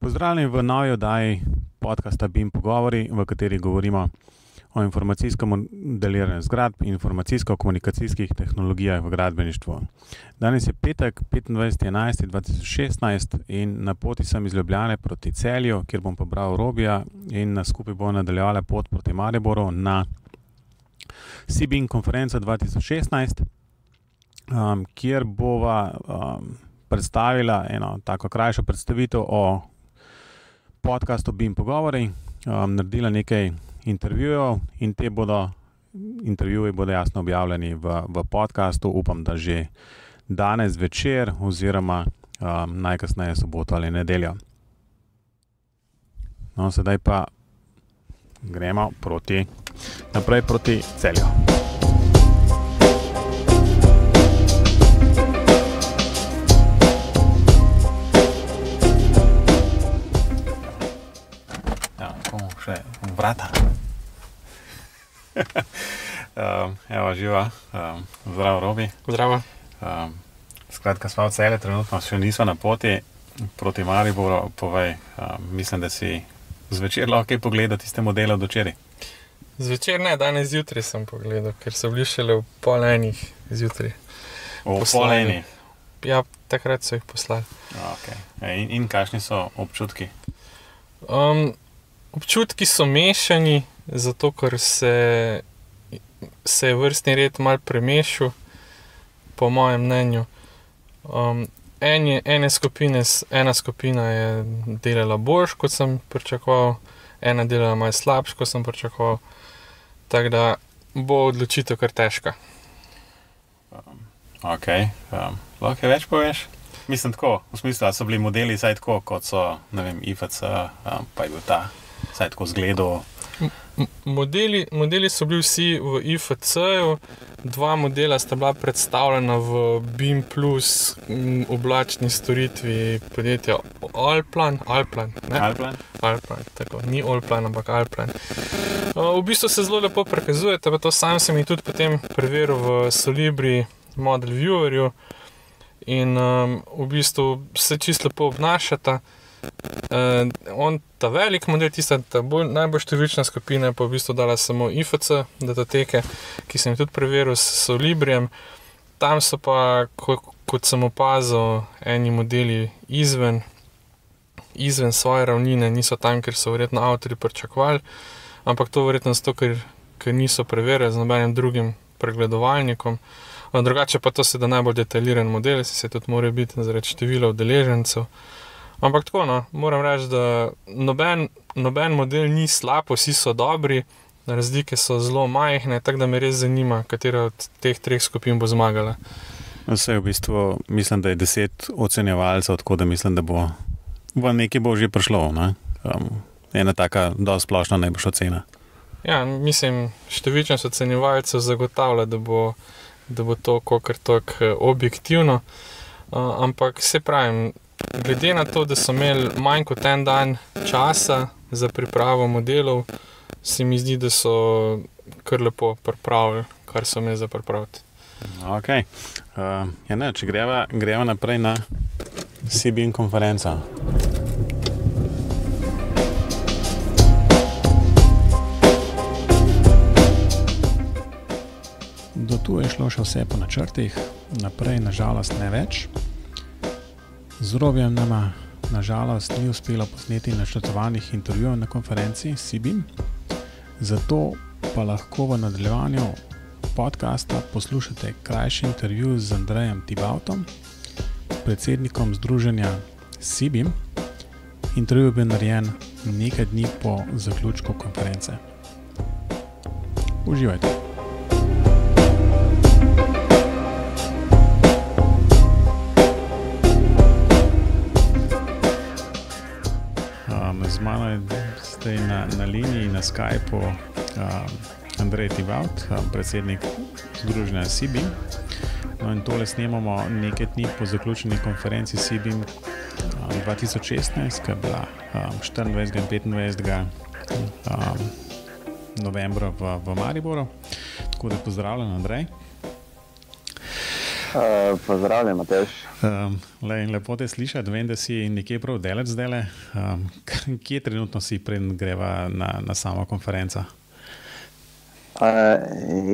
Pozdravljeni v novi oddaji podcasta BIM Pogovori, v kateri govorimo o informacijskem modeliranju zgradb in informacijsko-komunikacijskih tehnologijah v gradbeništvu. Danes je petek, 25.11.2016 in na poti sem iz Ljubljane proti Celju, kjer bom pobral Robija in skupaj bomo nadaljevali pot proti Mariboru na CBIM konferenco 2016, kjer bova predstavila eno tako krajšo predstavitev o podcastu BIM Pogovori, naredila nekaj intervjujev in intervjuji bodo jasno objavljeni v podcastu, upam, da že danes večer oziroma najkasneje soboto ali nedeljo. No, sedaj pa gremo naprej proti Celju. Vrata. Evo, živa. Zdravo, Robi. Zdravo. Skratka, sva v Celju, trenutno še nisva na poti proti Mariboru. Povej, mislim, da si zvečer lahko kaj pogledal tiste modele od včeraj. Zvečer ne, danes zjutraj sem pogledal, ker so bili šele v 12:30 zjutraj. V 12:30? Ja, takrat so jih poslali. Okay. In kakšni so občutki? Občutki so mešani, zato ker se je vrstni red malo premešal, po mojem mnenju. Ena skupina je delala boljš, kot sem pričakoval, ena delala malo slabš, kot sem pričakoval, tako da bo odločitev kar težka. Ok, lahko več poveš? Mislim tako, v smislu, da so bili modeli saj tako, kot so, ne vem, IFC, pa je bil ta saj tako zgledal. Modeli so bili vsi v IFC-ju, dva modela sta bila predstavljena v BIM Plus oblačni storitvi podjetja Allplan, tako, ni Allplan, ampak Allplan. V bistvu se zelo lepo prikazujete, pa to sam sem jih tudi potem preveril v Solibri Model Viewerju in v bistvu se čisto lepo obnašata. Ta velik model, tista najbolj številčna skupina je pa v bistvu dala samo IFC datoteke, ki sem jih tudi preveril s Solibrijem. Tam so pa, kot sem opazil, eni modeli izven svoje ravnine, niso tam, ker so verjetno avtorji pričakovali, ampak to verjetno zato, ker niso preverili z nobenim drugim pregledovalnikom. Drugače pa to seveda najbolj detaljiran model, se tudi mora biti zaradi števila udeležencev. Ampak tako, no, moram reči, da noben model ni slab, vsi so dobri, razlike so zelo majhne, tako da me res zanima, katera od teh treh skupin bo zmagala. Vse v bistvu, mislim, da je 10 ocenjevalcev, tako da mislim, da bo nekaj bo že prišlo, ne? Ena taka dosti splošna najboljša ocena. Ja, mislim, številčnost ocenjevalcev zagotavlja, da bo to kakor toliko objektivno, ampak se pravim, glede na to, da so imeli manj kot en dan časa za pripravo modelov, se mi zdi, da so kar lepo pripravili, kar so imeli za pripraviti. Ok. Če greva naprej na CBIM konferenco. Do tu je šlo še vse po načrtih, naprej nažalost ne več. Z Robijem nama nažalost ni uspelo posneti načrtovanih intervjujev na konferenci CBIM, zato pa lahko v nadaljevanju podcasta poslušate krajši intervju z Andrejem Tibautom, predsednikom združenja CBIM. Intervju je bil narejen nekaj dni po zaključku konference. Uživajte! Z mano je zdaj na liniji, na Skypeu Andrej Tibaut, predsednik združenja CBIM. No in tole snemamo nekaj dni po zaključeni konferenci CBIM 2016, ki je bila 24. in 25. novembra v Mariboru. Tako da pozdravljen, Andrej. Pozdravljen, Matevž. Lepo te slišati, vem, da si nekje prav delec zdajle. Kje trenutno si, preden greva na samo konferenco?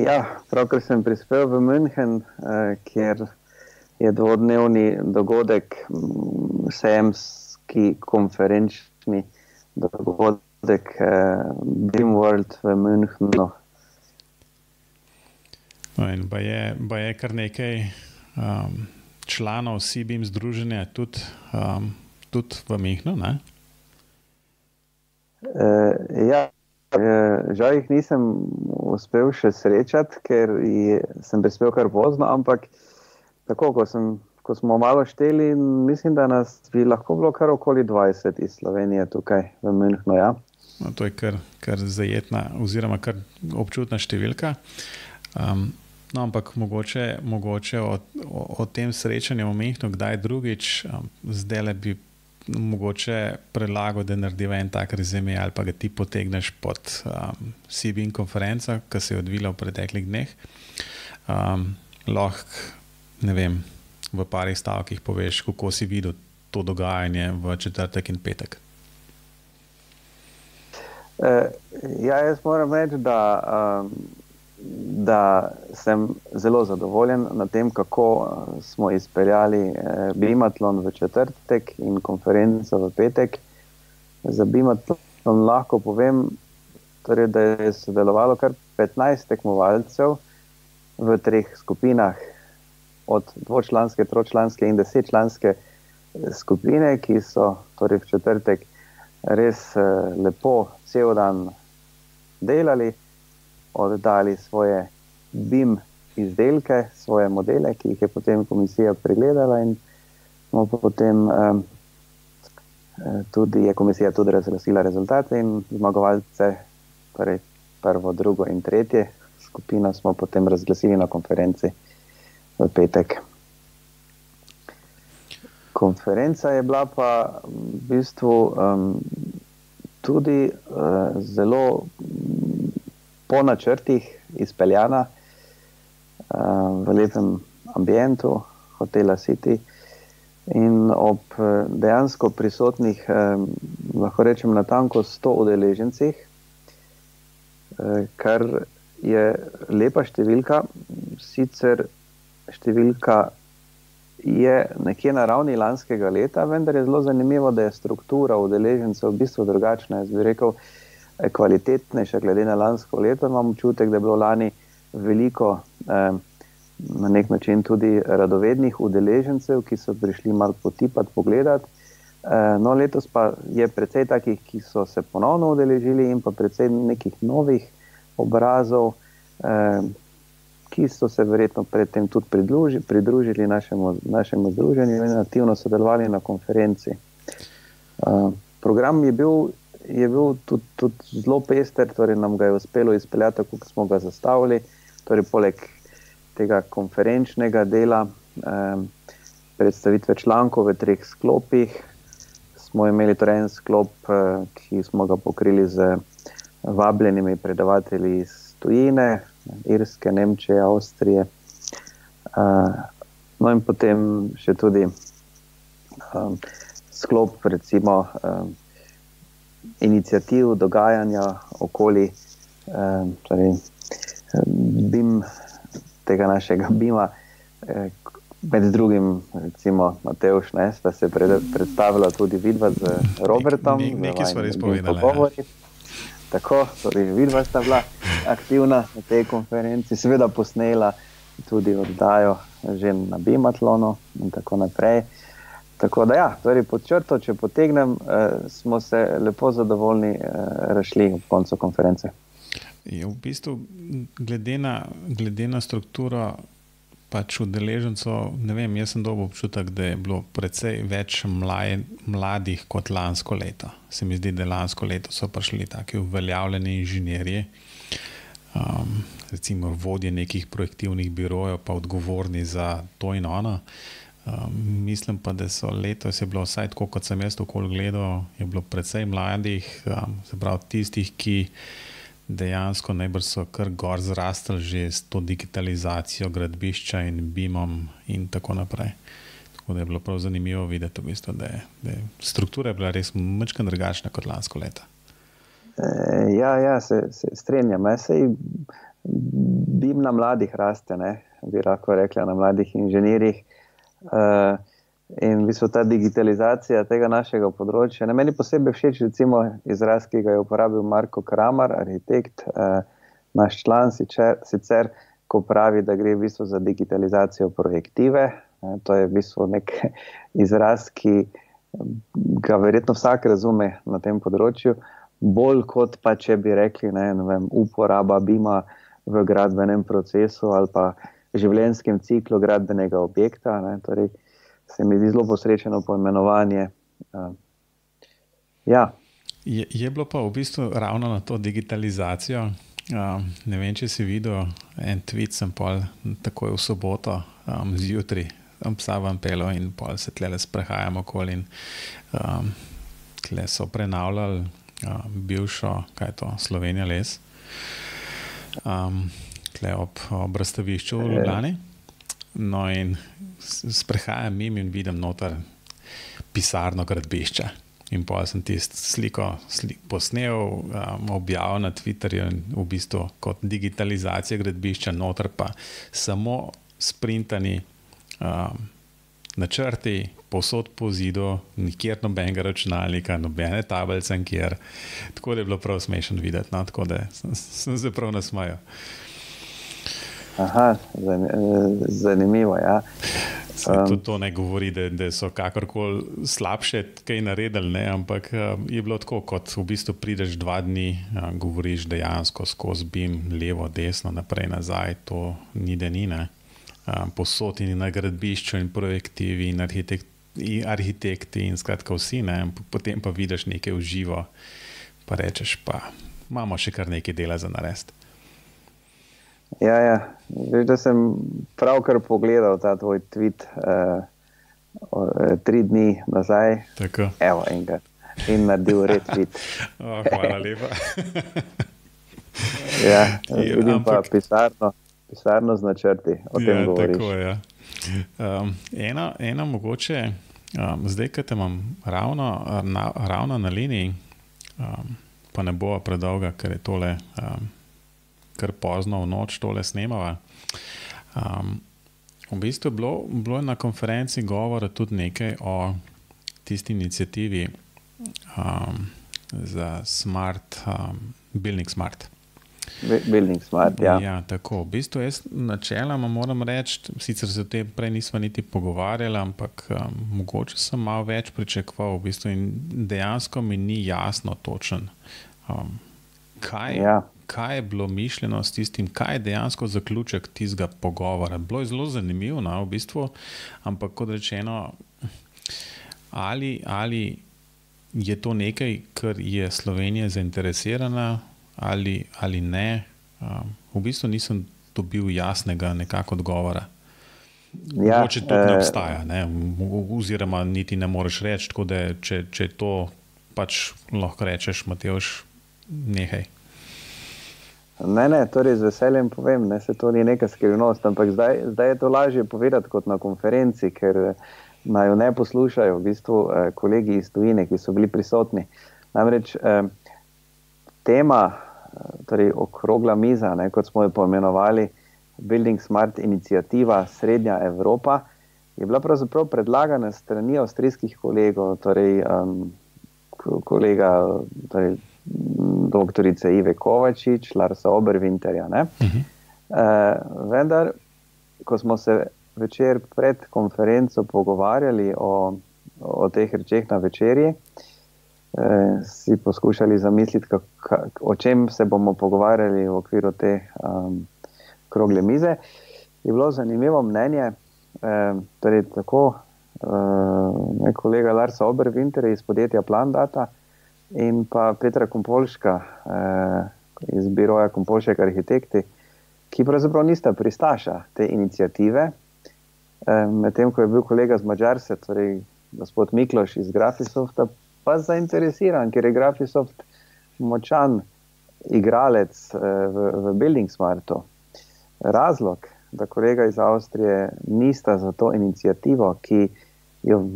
Ja, pravkar sem prispel v München, kjer je dvodnevni dogodek, sejemski konferenčni dogodek BIM World v Münchenu. No, in pa je kar nekaj članov CBIM združenja tudi v Münchenu, ne? Ja, žal jih nisem uspel še srečati, ker sem prispel kar pozno, ampak tako, ko smo malo šteli, mislim, da nas bi lahko bilo kar okoli 20 iz Slovenije tukaj v Münchenu, ja. No, to je kar zajetna oziroma kar občutna številka. No, ampak mogoče o tem srečanju v Münchenu kdaj drugič, zdajle bi mogoče predlagal, da narediva en tak rezime ali pa ga ti potegneš pod CBIM konferenco, ki se je odvila v preteklih dneh. Lahko, ne vem, v parih stavkih poveš, kako si videl to dogajanje v četrtek in petek. Ja, jaz moram reči, da sem zelo zadovoljen na tem, kako smo izpeljali BIM-atlon v četrtek in konferenco v petek. Za BIM-atlon lahko povem, torej, da je sodelovalo kar 15 tekmovalcev v 3 skupinah, od 2-članske, 3-članske in 10-članske skupine, ki so torej v četrtek res lepo cel dan delali, oddali svoje BIM izdelke, svoje modele, ki jih je potem komisija pregledala in smo potem je komisija tudi razglasila rezultate in zmagovalce, torej prvo, drugo in tretje skupino smo potem razglasili na konferenci v petek. Konferenca je bila pa v bistvu tudi zelo po načrtih izpeljana v lepem ambientu hotela City in ob dejansko prisotnih, lahko rečem, natanko 100 udeležencih, kar je lepa številka. Sicer številka je nekje na ravni lanskega leta, vendar je zelo zanimivo, da je struktura udeležencev v bistvu drugačna. Jaz bi rekel, kvalitetnejša glede na lansko leto. Imam občutek, da je bilo lani veliko na nek način tudi radovednih udeležencev, ki so prišli malo potipati, pogledati. No, letos pa je precej takih, ki so se ponovno udeležili in pa precej nekih novih obrazov, ki so se verjetno predtem tudi pridružili našemu združenju in aktivno sodelovali na konferenci. Program je bil tudi zelo pester, torej nam ga je uspelo izpeljati tako, kot smo ga zastavili. Torej, poleg tega konferenčnega dela, predstavitve člankov v 3 sklopih, smo imeli torej en sklop, ki smo ga pokrili z vabljenimi predavatelji iz tujine, Irske, Nemčije, Avstrije. No in potem še tudi sklop, recimo, iniciativ, dogajanja okoli BIM, tega našega BIM-a, med drugim, recimo, Matevž, sta se predstavila tudi vidva z Robertom. Nekaj sva res povedala. Tako, torej vidva sta bila aktivna na tej konferenci, seveda posnela tudi oddajo že na BIM-atlonu in tako naprej. Tako da ja, torej pod črto, če potegnem, smo se lepo zadovoljni razšli ob koncu konference. Je v bistvu, glede na strukturo pač udeležencev, ne vem, jaz sem dobil občutek, da je bilo precej več mladih kot lansko leto. Se mi zdi, da lansko leto so prišli taki uveljavljeni inženirji, recimo vodje nekih projektivnih birojev, pa odgovorni za to in ono. Mislim pa, da so letos je bilo vsaj tako, kot sem jaz okoli gledal, je bilo precej mladih, se pravi tistih, ki dejansko najbrž so kar gor zrastali že s to digitalizacijo gradbišča in BIM-om in tako naprej. Tako da je bilo prav zanimivo videti, v bistvu, da je struktura bila res malo drugačna kot lansko leto. Ja, se strenjam. Sej BIM na mladih raste, ne? Bi lahko rekla, na mladih inženirjih. In v bistvu ta digitalizacija tega našega področja. Meni posebej všeč recimo izraz, ki ga je uporabil Marko Kramar, arhitekt, naš član sicer, ko pravi, da gre v bistvu za digitalizacijo projektive. To je v bistvu nek izraz, ki ga verjetno vsak razume na tem področju, bolj kot pa če bi rekli, ne vem, uporaba BIM-a v gradbenem procesu ali pa življenjskem ciklu gradbenega objekta, ne, torej se mi zdi zelo posrečeno poimenovanje. Ja. Je bilo pa v bistvu ravno na to digitalizacijo. Ne vem, če si videl en tweet, sem pol takoj v soboto zjutraj psa vam pelo in pol se tlele sprehajamo okoli in tle so prenavljali bivšo, kaj je to, Slovenija les, tle ob razstavišču v Ljubljani. No in sprehajam mimo in vidim noter pisarno gradbišča. In potem sem tisto sliko posnel, objavil na Twitterju in v bistvu kot digitalizacija gradbišča, noter pa samo sprintani načrti, povsod po zidu, nikjer nobenega računalnika, nobene tablice nikjer. Tako da je bilo prav smešno videti, no? Tako da sem se prav nasmejal. Aha, zanimivo, ja. Tudi to ne govori, da so kakorkoli slabše kaj naredili, ne? Ampak je bilo tako, kot v bistvu prideš 2 dni, govoriš dejansko skozi BIM, levo, desno, naprej, nazaj, to ni da ni, ne? Posod in na gradbišču in projektivi in arhitekti in skratka vsi, ne? Potem pa vidiš nekaj v živo, pa rečeš, pa imamo še kar nekaj dela za narediti. Ja. Veš, da sem pravkar pogledal ta tvoj tweet 3 dni nazaj. Tako. Evo, enkrat. In naredil retweet. Hvala lepa. Ja, vidim pa pisarno z načrti, o tem govoriš. Tako, ja. Ena mogoče, zdaj, ko te imam ravno na liniji, pa ne bo predolga, ker je tole kar pozno v noč tole snemava. V bistvu bilo je na konferenci govora tudi nekaj o tisti iniciativi za smart, Building Smart. Building Smart, ja. Ja, tako. V bistvu jaz načeloma moram reči, sicer se o tem prej nismo niti pogovarjali, ampak mogoče sem malo več pričakoval v bistvu in dejansko mi ni jasno točen, kaj je bilo mišljeno s tistim, kaj je dejansko zaključek tistega pogovora. Bilo je zelo zanimivo, no, v bistvu, ampak kot rečeno, ali je to nekaj, kar je Slovenija zainteresirana ali ne. V bistvu nisem dobil jasnega nekako odgovora. Mogoče tudi ne obstaja, ne? Oziroma niti ne moreš reči, tako da če to pač lahko rečeš, Matevž, nehaj. Ne, torej z veseljem povem, ne, se to ni neka skrivnost, ampak zdaj je to lažje povedati kot na konferenci, ker naj jo ne poslušajo v bistvu kolegi iz tujine, ki so bili prisotni. Namreč tema, torej okrogla miza, ne, kot smo jo poimenovali, Building Smart iniciativa Srednja Evropa, je bila pravzaprav predlagana strani avstrijskih kolegov, torej kolega, torej doktorice Ive Kovačič, Larsa Oberwinterja. Vendar, ko smo se večer pred konferenco pogovarjali o teh rečeh na večerji, si poskušali zamisliti, o čem se bomo pogovarjali v okviru te okrogle mize, je bilo zanimivo mnenje, torej tako kolega Larsa Oberwinterja iz podjetja Plandata in pa Petra Kompolška iz biroja Kompolšek arhitekti, ki pravzaprav nista pristaša te iniciative, medtem ko je bil kolega z Madžarske, torej gospod Mikloš iz Graphisofta, pa zainteresiran, ker je Graphisoft močan igralec v Building Smartu. Razlog, da kolega iz Avstrije nista za to inicijativo, ki jo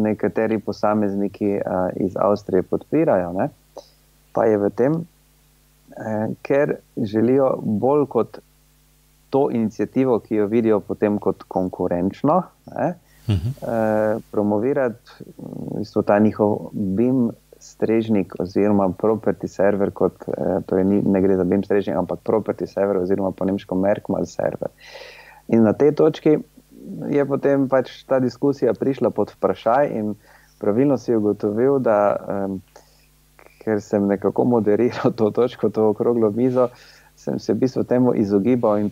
nekateri posamezniki iz Avstrije podpirajo, ne, pa je v tem, ker želijo bolj kot to inicijativo, ki jo vidijo potem kot konkurenčno, ne, promovirati v bistvu ta njihov BIM strežnik oziroma property server, torej ne gre za BIM strežnik, ampak property server oziroma po nemško Merkmal server. In na tej točki je potem pač ta diskusija prišla pod vprašaj in pravilno si ugotovil, da ker sem nekako moderiral to točko, to okroglo mizo, sem se v bistvu temu izogibal in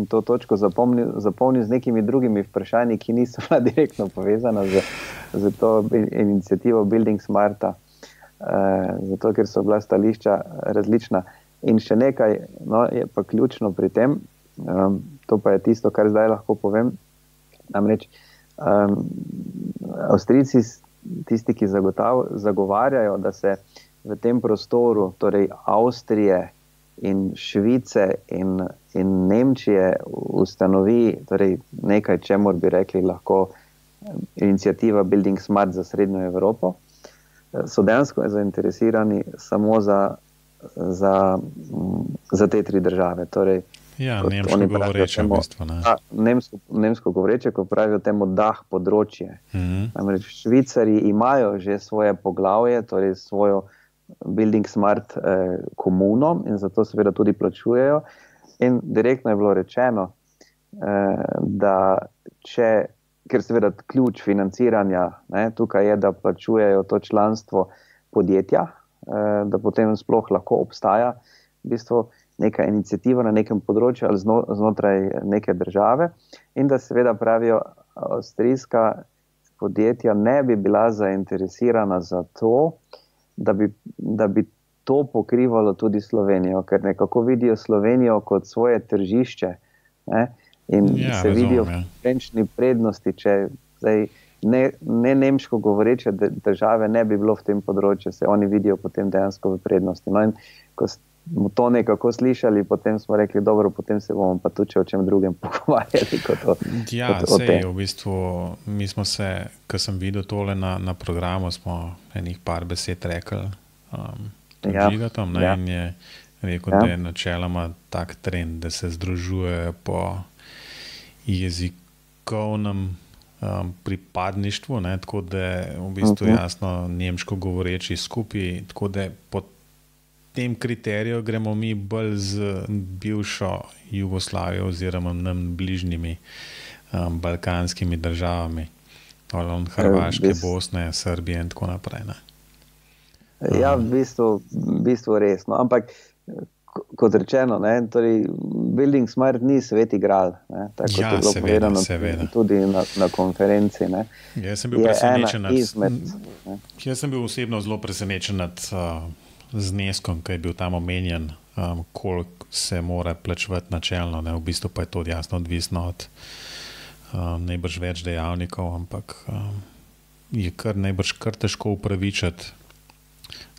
to točko zapolnil z nekimi drugimi vprašanji, ki niso bila direktno povezana z to inicijativo Building Smarta, zato ker so bila stališča različna. In še nekaj, no, je pa ključno pri tem, to pa je tisto, kar zdaj lahko povem, namreč Avstrijci, tisti, ki zagovarjajo, da se v tem prostoru, torej Avstrije in Švice in Nemčije ustanovi torej nekaj, čemur bi rekli lahko inicijativa Building Smart za Srednjo Evropo, so dejansko zainteresirani samo za te tri države. Torej, nemško govoreče v bistvu. Nemško govoreče, ko pravijo temu DAH področje. Namreč Švicari imajo že svoje poglavje, torej svojo Building Smart komuno in zato seveda tudi plačujejo. In direktno je bilo rečeno, da ker seveda ključ financiranja tukaj je, da plačujejo to članstvo podjetja, da potem sploh lahko obstaja v bistvu neka inicijativa na nekem področju ali znotraj neke države in da seveda pravijo, avstrijska podjetja ne bi bila zainteresirana za to, da bi to pokrivalo tudi Slovenijo, ker nekako vidijo Slovenijo kot svoje tržišče, ne, in se vidijo konkurenčni prednosti, če zdaj ne nemško govoreče države ne bi bilo v tem področju, se oni vidijo potem dejansko v prednosti. No in ko smo to nekako slišali, potem smo rekli, dobro, potem se bomo pa tudi o čem drugem pogovarjali kot o tem. V bistvu, mi smo se, ko sem videl tole na programu, smo enih par besed rekli Žigatom, in je rekel, da je načeloma tak trend, da se združujejo po jezikovnem pripadništvu, tako da je v bistvu jasno nemško govoreči skupaj, tako da po tem kriteriju gremo mi bolj z bivšo Jugoslavijo oziroma nam bližnjimi balkanskimi državami, Hrvaške, Bosne, Srbije in tako naprej. Ne? Ja, v bistvu res. No. Ampak, kot rečeno, torej Building Smart ni sveti gral. Tako je bilo povedano tudi na konferenci. Ne. Jaz sem bil presenečen jaz sem bil osebno zelo presenečen nad zneskom, ki je bil tam omenjen, koliko se mora plačevati načelno. Ne. V bistvu pa je to jasno odvisno od najbrž več dejavnikov, ampak je najbrž kar težko upravičiti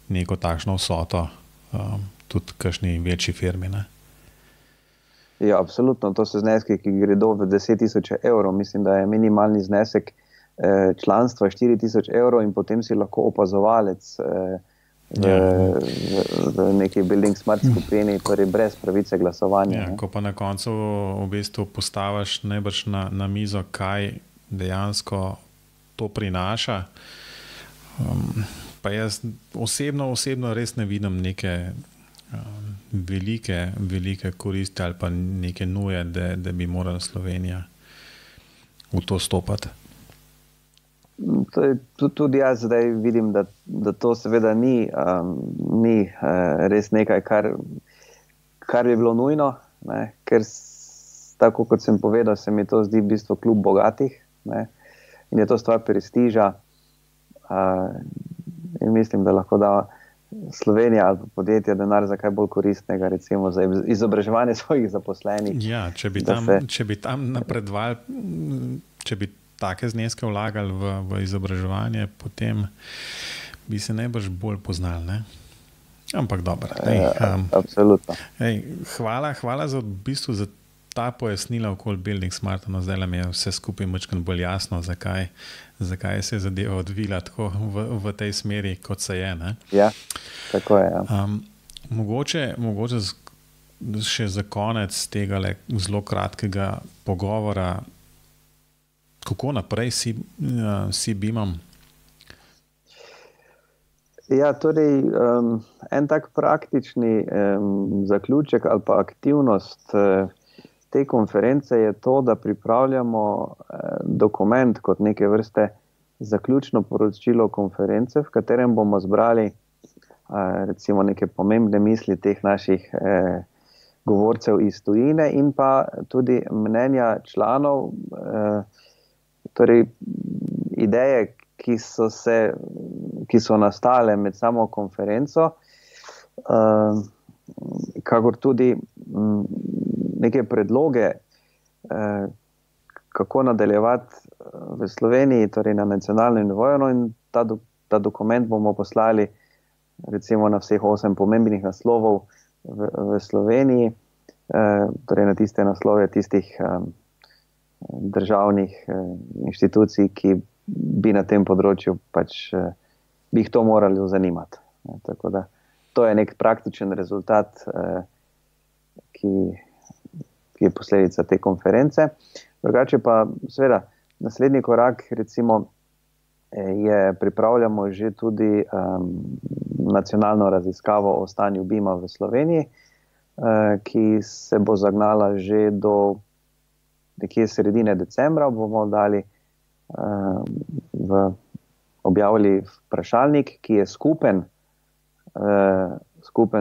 neko takšno vsoto tudi kakšni večji firmi. Ne? Ja, absolutno. To so zneski, ki gredo v 10.000 evrov. Mislim, da je minimalni znesek članstva 4.000 evrov in potem si lahko opazovalec v neki Building Smart skupini, torej brez pravice glasovanja. Ja, ko pa na koncu v bistvu postaviš najbrž na mizo, kaj dejansko to prinaša, pa jaz osebno res ne vidim neke velike koristi ali pa neke nuje, da bi morala Slovenija v to stopati. Tudi jaz zdaj vidim, da to seveda ni res nekaj, kar bi bilo nujno, ne? Ker tako kot sem povedal, se mi to zdi v bistvu klub bogatih, ne? In je to stvar prestiža in mislim, da lahko da Slovenija ali podjetja denar za kaj bolj koristnega, recimo za izobraževanje svojih zaposlenih. Ja, če bi tam napredovali, če bi take zneske vlagali v izobraževanje, potem bi se najbrž bolj poznali, ne? Ampak dobro. Absolutno. Hvala za, v bistvu, za ta pojasnila okoli Building Smarta. No, zdaj mi je vse skupaj malo bolj jasno, zakaj se je zadeva odvila tako v tej smeri, kot se je. Ne? Ja, tako je. Ja. Mogoče še za konec tega zelo kratkega pogovora, kako naprej si BIM-om? Ja, torej, en tak praktični zaključek ali pa aktivnost te konference je to, da pripravljamo dokument kot neke vrste zaključno poročilo konference, v katerem bomo zbrali recimo neke pomembne misli teh naših govorcev iz tujine in pa tudi mnenja članov, torej ideje, ki so nastale med samo konferenco, kakor tudi neke predloge, kako nadaljevati v Sloveniji, torej na nacionalnem nivoju, in ta dokument bomo poslali recimo na vseh 8 pomembnih naslovov v Sloveniji, torej na tiste naslove tistih državnih inštitucij, ki bi na tem področju bi jih to morali zanimati. Tako da to je nek praktičen rezultat, ki je posledica te konference. Drugače pa seveda naslednji korak recimo pripravljamo že tudi nacionalno raziskavo o stanju BIM-a v Sloveniji, ki se bo zagnala že do nekje sredine decembra. Bomo objavili vprašalnik, ki je skupen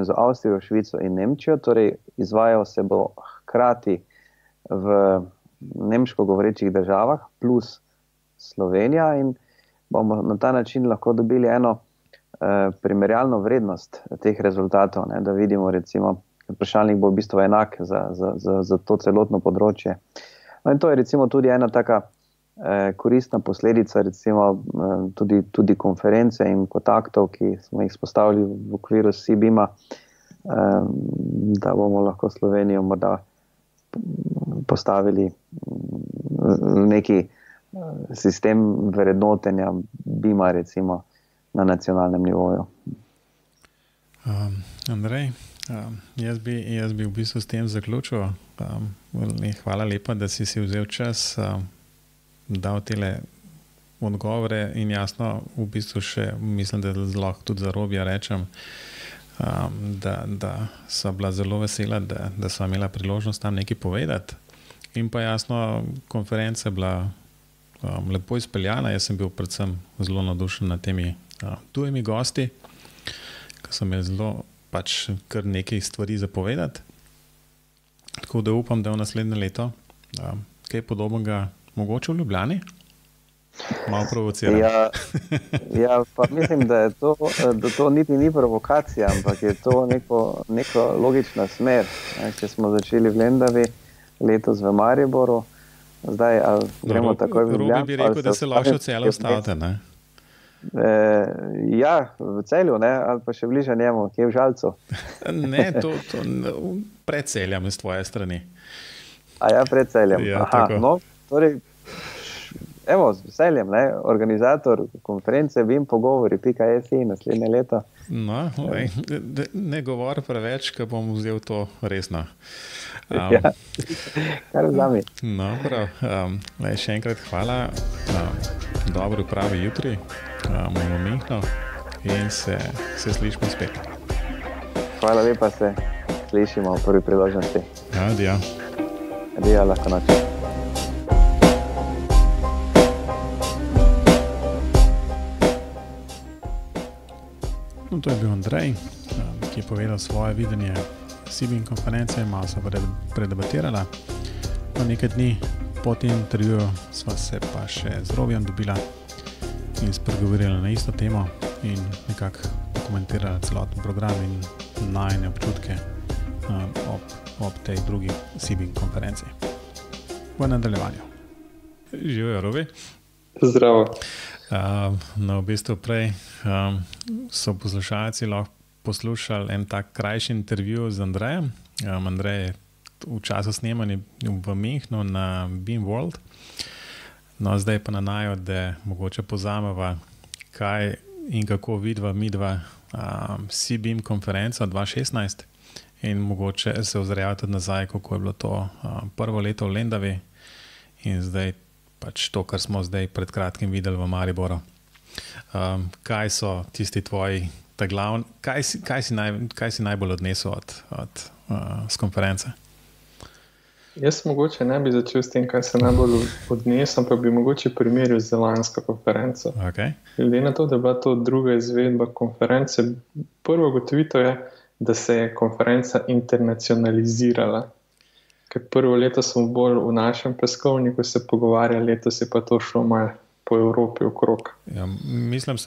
z Avstrijo, Švico in Nemčijo, torej izvajal se bo hkrati v nemško govorečih državah plus Slovenija in bomo na ta način lahko dobili eno primerjalno vrednost teh rezultatov, ne, da vidimo recimo, vprašalnik bo v bistvu enak za to celotno področje. No in to je recimo tudi ena taka koristna posledica recimo tudi konference in kontaktov, ki smo jih spostavili v okviru CBIM-a, da bomo lahko Slovenijo morda postavili neki sistem vrednotenja BIM-a recimo na nacionalnem nivoju. Andrej, jaz bi v bistvu s tem zaključil. Hvala lepa, da si vzel čas, dal tele odgovore in jasno, v bistvu še, mislim, da lahko tudi za Robija rečem, da so bila zelo vesela, da so imela priložnost tam nekaj povedati. In pa jasno, konferenca je bila lepo izpeljana. Jaz sem bil predvsem zelo navdušen nad temi tujimi gosti, ki so imeli zelo kar nekaj stvari za povedati. Tako da upam, da v naslednje leto kaj podobnega mogoče v Ljubljani. Malo provociram. Ja, pa mislim, da to niti ni provokacija, ampak je to neko logična smer. Če smo začeli v Lendavi, letos v Mariboru, zdaj gremo takoj v Ljubljano. Robi bi rekel, da se lahko celo ostavite, ne? Ja, v Celju, ne? Ali pa še bliže njemu, kje v Žalcu. Ne, to pred Celjem z tvoje strani. A ja, pred Celjem. Ja, aha, no, torej, evo, z veseljem, ne? Organizator konference BIM-pogovori.si naslednje leto. No, ne govor preveč, ker bom vzel to resno. Ja, kar vzami. No, prav. Še enkrat hvala. Dobro pravi jutri. Bomo mihno in se slišimo spet. Hvala lepa, se slišimo v prvi priložnosti. Adijo. Adijo, lahko noč. To je bil Andrej, ki je povedal svoje videnje CBIM konference, malo so predebatirala. Nekaj dni po tem intervjuju sva se pa še z Robijem dobila in spregovorila na isto temo in nekako dokumentirala celoten program in najine občutke ob tej drugi CBIM konferenci. V nadaljevanju. Živijo, Robi. Zdravo. No, v bistvu prej so poslušalci lahko poslušali en tak krajši intervju z Andrejem. Andrej je v času snemanja v Münchnu na Beam World. No, zdaj pa na naju, da mogoče pozameva, kaj in kako vidva midva CBeam konferenco 2016 in mogoče se ozreva tudi nazaj, kako je bilo to prvo leto v Lendavi in zdaj pač to, kar smo zdaj pred kratkim videli v Mariboru. Kaj so tisti tvoji kaj si najbolj odnesel z konference? Jaz mogoče ne bi začel s tem, kaj se najbolj odnesel, pa bi mogoče primerjal z lansko konferenco. Okay. Glede na to, da je bila to druga izvedba konference, prvo ugotovitev je, da se je konferenca internacionalizirala. Ker prvo leto smo bolj v našem peskovniku se pogovarjali, letos je pa to šlo malo po Evropi okrog. Ja, mislim,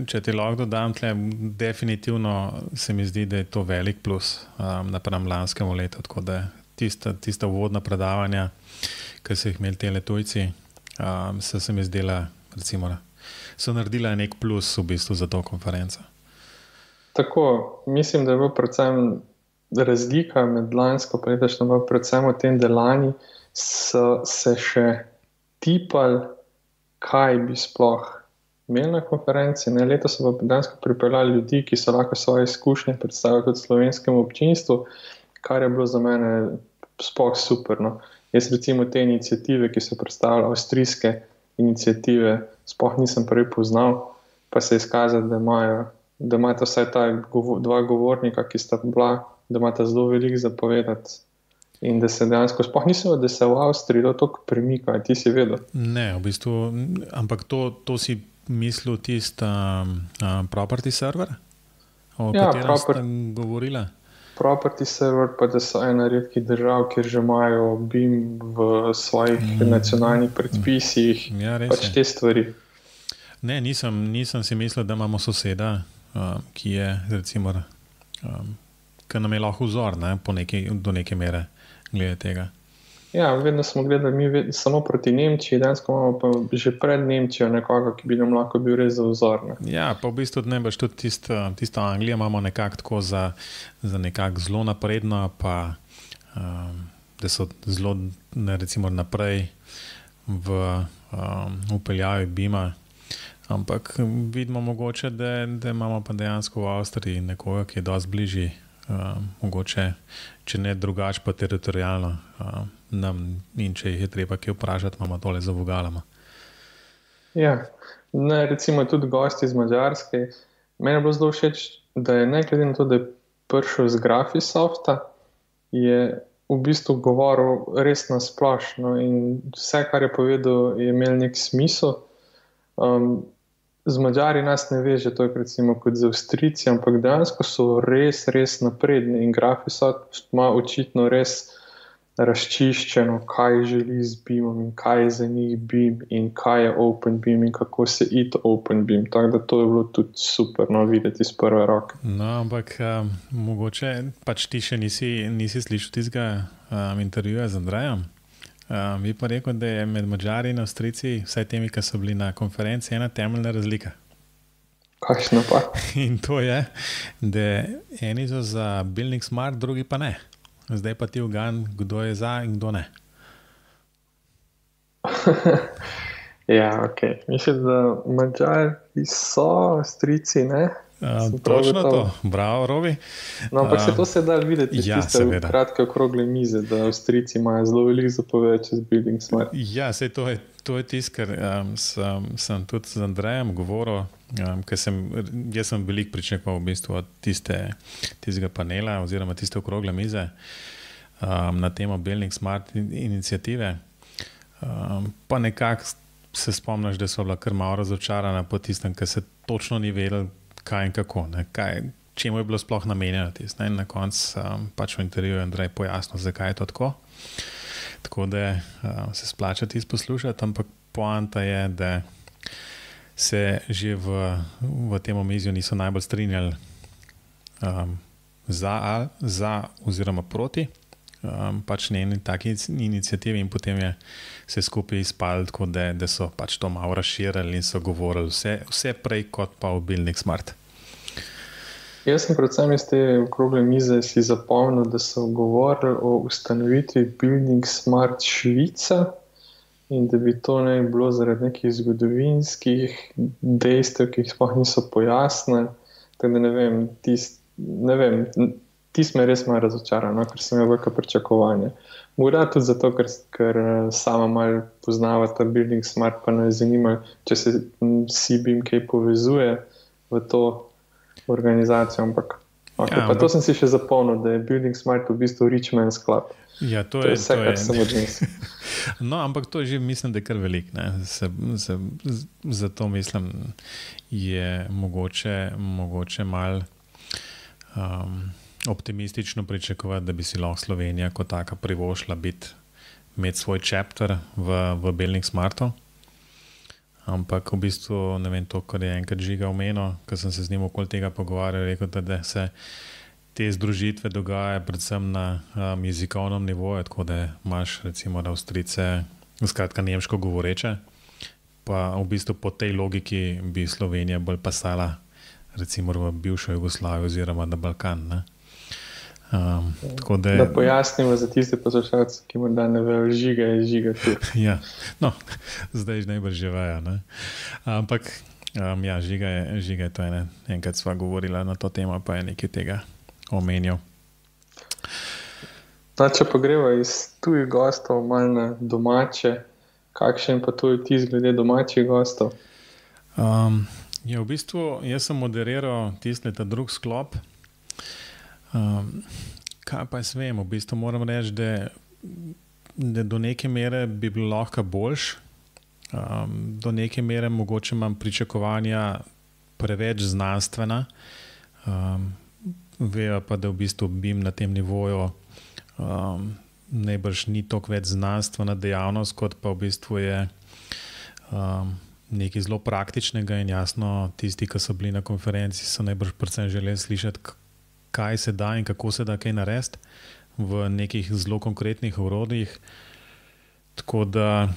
če ti lahko dodam tle, definitivno se mi zdi, da je to velik plus napram lanskemu letu, tako da tista uvodna predavanja, ki so jih imeli tele tujci, se mi zdela, recimo, so naredila nek plus v bistvu za to konferenco. Tako, mislim, da je bilo predvsem razlika med lansko in letošnjo, predvsem v tem, da lani so se še tipali, kaj bi sploh imeli na konferenci. Letos so pa dejansko pripeljali ljudi, ki so lahko svoje izkušnje predstavili tudi slovenskemu občinstvu, kar je bilo za mene sploh super. No. Jaz recimo te iniciative, ki so predstavljali avstrijske iniciative, sploh nisem prej poznal, pa se je izkazalo, da imate vsaj ta dva govornika, ki sta bila, da imate zelo veliko zapovedati. In da se dejansko, sploh nisem, da se v Avstriji to toliko premika, ti si vedel? Ne, v bistvu, ampak to si mislil tisti property server, o katerem ste govorila? Property server, pa da so ena redkih držav, kjer že imajo BIM v svojih nacionalnih predpisih, pač te stvari. Ne, nisem si mislil, da imamo soseda, ki je, recimo, ki nam je lahko vzor, ne, do neke mere. Glede tega. Ja, vedno smo gledali samo proti Nemčiji, danes imamo pa že pred Nemčijo nekoga, ki bi nam lahko bil res za vzor. Ne? Ja, pa v bistvu ne boš tudi tisto Anglijo imamo nekako tako za nekako zelo napredno, pa da so zelo recimo naprej v upeljavi BIM-a, ampak vidimo mogoče, da imamo pa dejansko v Avstriji nekoga, ki je dosti bližji. Mogoče, če ne drugače, pa teritorijalno nam, in če jih je treba kaj vprašati, imamo tole za vogalama. Ja, ne, recimo tudi gosti iz Madžarske. Meni je bilo zelo všeč, da je ne glede na to, da je prišel z Graphisofta, je v bistvu govoril res na splošno in vse, kar je povedal, je imel nek smisel. Z Madžari nas ne veže to, recimo, kot z Avstrijci, ampak dejansko so res napredni in Graphisoft ima očitno res razčiščeno, kaj želi z BIM-om in kaj je za njih BIM in kaj je OpenBIM in kako se iti OpenBIM. Tako da to je bilo tudi super videti iz prve roke. No, ampak mogoče pač ti še nisi slišal tistega intervjuja z Andrejem. Bi pa rekel, da je med Madžari in Avstrijci, vsaj temi, ki so bili na konferenci, ena temeljna razlika. Kakšna pa? In to je, da eni so za Building Smart, drugi pa ne. Zdaj pa ti ugan, kdo je za in kdo ne. Ja, ok. Mislim, da Madžari so, Avstrijci ne. Točno to, bravo, Robi. No, ampak se to se da videti, ja, tiste kratke okrogle mize, da Avstrijci imajo zelo veliko zapovedati čez Building Smart. Ja, sej to je tisto, kar sem tudi z Andrejem govoril, ker jaz sem veliko pričakoval v bistvu od tistega panela oziroma tiste okrogle mize na temo Building Smart iniciative. Pa nekako se spomniš, da so bila kar malo razočarana po tistem, ker se točno ni vedel, kaj in kako, čemu je bilo sploh namenjeno tisto. Na koncu pač v intervjuju Andrej pojasnil, zakaj je to tako. Tako da se splača tisto poslušati, ampak poanta je, da se že v tem omizju niso najbolj strinjali za oziroma proti pač njeni taki inicijativi in potem je se skupaj izpali tako, da so pač to malo razširili in so govorili vse prej kot pa o Building Smart. Jaz sem predvsem iz te okrogle mize si zapomnil, da so govorili o ustanovitvi Building Smart Švica in da bi to ne bilo zaradi nekih zgodovinskih dejstev, ki jih sploh niso pojasnili. Tako da ne vem, tis me res malo razočaral, no, ker sem imel velika pričakovanja. Morda tudi zato, ker sama malo poznava ta Building Smart, pa me zanima, če se CBIM kaj povezuje v to organizacijo, ampak to sem si še zapomnil, da je Building Smart v bistvu Rich Man's Club. Ja, to je vse, kar sem odnesel. No, ampak to že mislim, da je kar velik. Zato mislim, je mogoče malo optimistično pričakovati, da bi si lahko Slovenija kot taka privošla imeti svoj chapter v Building Smartu. Ampak v bistvu ne vem to, kar je enkrat Žiga omenil, ker sem se z njim okoli tega pogovarjal, rekel, da se te združitve dogajajo predvsem na jezikovnem nivoju, tako da imaš recimo Avstrijce, skratka nemško govoreče, pa v bistvu po tej logiki bi Slovenija bolj pasala recimo v bivšo Jugoslavijo oziroma na Balkan. Ne? Da pojasnimo za tiste poslušalce, ki morda ne vejo, Žiga je Žiga Turk. Ja, no, zdaj najbrž že vejo. Ampak ja, Žiga je to enkrat sva govorila na to temo, pa je nekaj tega omenil. Če pa greva iz tujih gostov malo na domače, kakšen pa to je vtis glede domačih gostov? Ja, v bistvu jaz sem moderiral ta drug sklop. Kaj pa jaz vem, v bistvu moram reči, da do neke mere bi bilo lahko boljš. Do neke mere mogoče imam pričakovanja preveč znanstvena. Vejo pa, da v bistvu BIM na tem nivoju najbrž ni toliko več znanstvena dejavnost, kot pa v bistvu je nekaj zelo praktičnega in jasno tisti, ki so bili na konferenci, so najbrž predvsem želeli slišati, kaj se da in kako se da kaj narediti v nekih zelo konkretnih orodjih. Tako da,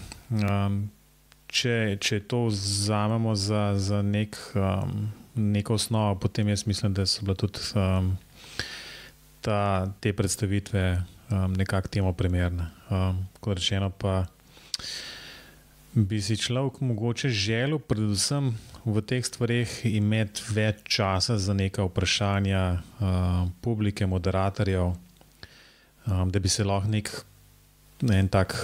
če to vzamemo za neko osnovo, potem jaz mislim, da so bile tudi te predstavitve nekako temu primerne. Kot rečeno pa bi si človek mogoče želel predvsem v teh stvareh imeti več časa za neka vprašanja publike, moderatorjev, da bi se lahko en tak